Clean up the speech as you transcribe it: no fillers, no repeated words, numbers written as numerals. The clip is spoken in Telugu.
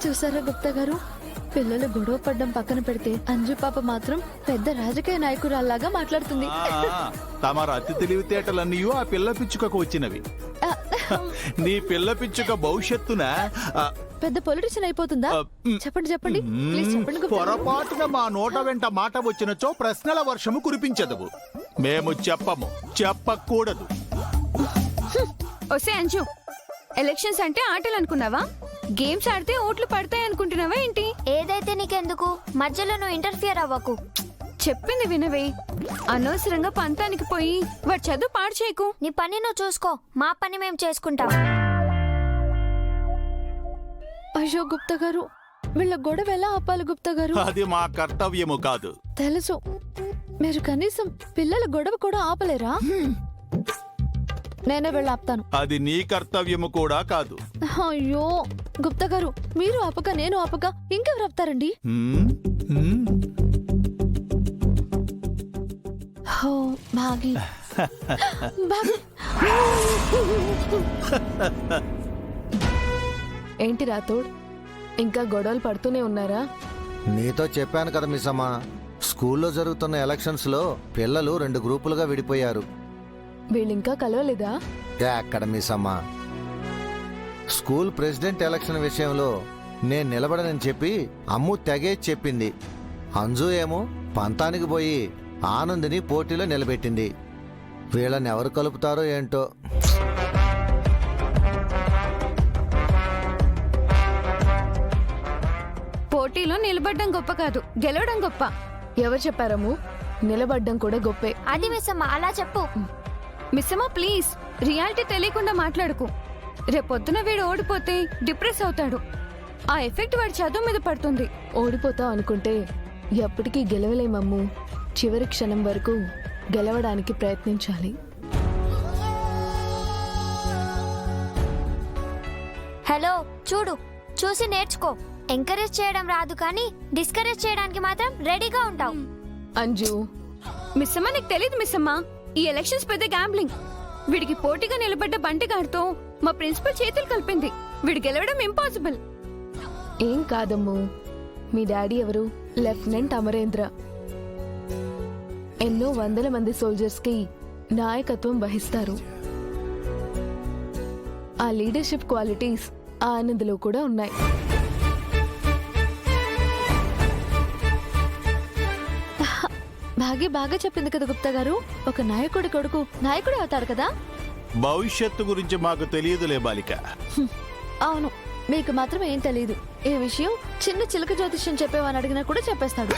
చూసారా గుప్తా గారు, పిల్లలు గొడవ పడ్డం పక్కన పెడితే అంజు పాప మాత్రం పెద్ద రాజకీయ నాయకురాల్లాగా మాట్లాడుతుంది. తమరు అతి తెలివితేటలన్నీ ఆ పిల్ల పిచ్చుకకు వచ్చినవి. నీ పిల్ల పిచ్చుక భవిష్యత్తున పెద్ద పొలిటీషియన్ అయిపోతుందా? చెప్పండి చెప్పండి, ప్లీజ్ చెప్పండి గుప్తా గారు. పొరపాటున మా నోట వెంట మాట వచ్చినచో ప్రశ్నల వర్షము కురిపించదవు. మేము చెప్పము, చెప్పకూడదు. ఒసే అంజు, ఎలక్షన్స్ అంటే ఆటలు అనుకున్నావా? గేమ్స్ ఆడితే ఓట్లు పడతాయి అనుకుంటున్నావా ఏంటి? ఏదైతే నీకెందుకు, మధ్యలో నువ్వు ఇంటర్ఫియర్ అవ్వకు. చెప్పింది వినవే. అనవసరంగా పంతానికి పోయి వాడు చదువు పాడు చేయకు. నీ పని నువ్వు చూసుకో, మా పని మేము చేసుకుంటాం. అయ్యో గుప్తా గారు, వీళ్ళ గొడవ ఎలా ఆపాలి గుప్తా గారు? అది మా కర్తవ్యము కాదు. తెలుసు, మీరు కనీసం పిల్లల గొడవ కూడా ఆపలేరా? నేనే వెళ్ళి ఆపుతాను. అది నీ కర్తవ్యము కూడా కాదు. అయ్యో గుప్తా గారు, మీరు ఆపక నేను ఆపక ఇంకెవరు ఆపుతారండి? హో భాగి, భాగి. ఏంటి రాథోడ్, ఇంకా గొడవలు పడుతూనే ఉన్నారా? నీతో చెప్పాను కదా మిస్సమ్మ, స్కూల్లో జరుగుతున్న ఎలక్షన్స్ లో పిల్లలు 2 గ్రూపులుగా విడిపోయారు. వీళ్ళింకా కలవలేదా? అక్కడ మిస్సమ్మ, స్కూల్ ప్రెసిడెంట్ ఎలక్షన్ విషయంలో నేను నిలబడనని చెప్పి అమ్ము తెగే చెప్పింది. అంజు ఏమో పంతానికి పోయి ఆనందిని పోటీలో నిలబెట్టింది. వీళ్ళని ఎవరు కలుపుతారో ఏంటో. పోటీలో నిలబడ్డం గొప్ప కాదు, గెలవడం గొప్ప. ఎవరు చెప్పారమ్ము? నిలబడ్డం కూడా గొప్పే. అది మిస్సమ్మ, అలా చెప్పు. మిస్సమ్మా ప్లీజ్, రియాలిటీ తెలియకుండా మాట్లాడుకు. రేపొద్దున వీడు ఓడిపోతే డిప్రెస్ అవుతాడు. ఆ ఎఫెక్ట్ వాడి చదువు మీద పడుతుంది. ఓడిపోతావు అనుకుంటే ఎప్పటికీ గెలవలేమమ్ము. చివరి క్షణం వరకు గెలవడానికి ప్రయత్నించాలి. హలో చూడు, చూసి నేర్చుకో. ఎంకరేజ్ చేయడం రాదు కానీ డిస్కరేజ్ చేయడానికి మాత్రం రెడీగా ఉంటావు. అంజు, మిస్సమ్మా నీకు తెలియదు మిస్సమ్మా, ఈ ఎలక్షన్స్ పెద్ద గ్యాంబ్లింగ్. వీడికి పోటీగా నిలబడ్డ బంటిగాడితో మా ప్రిన్సిపల్ చేతులు కలిపింది. వీడు గెలవడం ఇంపాసిబుల్. ఏం కాదమ్ము, మీ డాడీ ఎవరు? లెఫ్టినెంట్ అమరేంద్ర. ఎన్నో వందల మంది సోల్జర్స్ కి నాయకత్వం వహిస్తారు. ఆ లీడర్షిప్ క్వాలిటీస్ ఆ ఆనంద్లో కూడా ఉన్నాయి. భాగి బాగా చెప్పింది కదా గుప్తా గారు, ఒక నాయకుడి కొడుకు నాయకుడే అవుతారు కదా. భవిష్యత్తు గురించి మాకు తెలియదులే బాలిక. అవును, మీకు మాత్రం ఏం తెలియదు. ఈ విషయం చిన్న చిలక జ్యోతిష్యం చెప్పేవాని అడిగినా కూడా చెప్పేస్తాడు.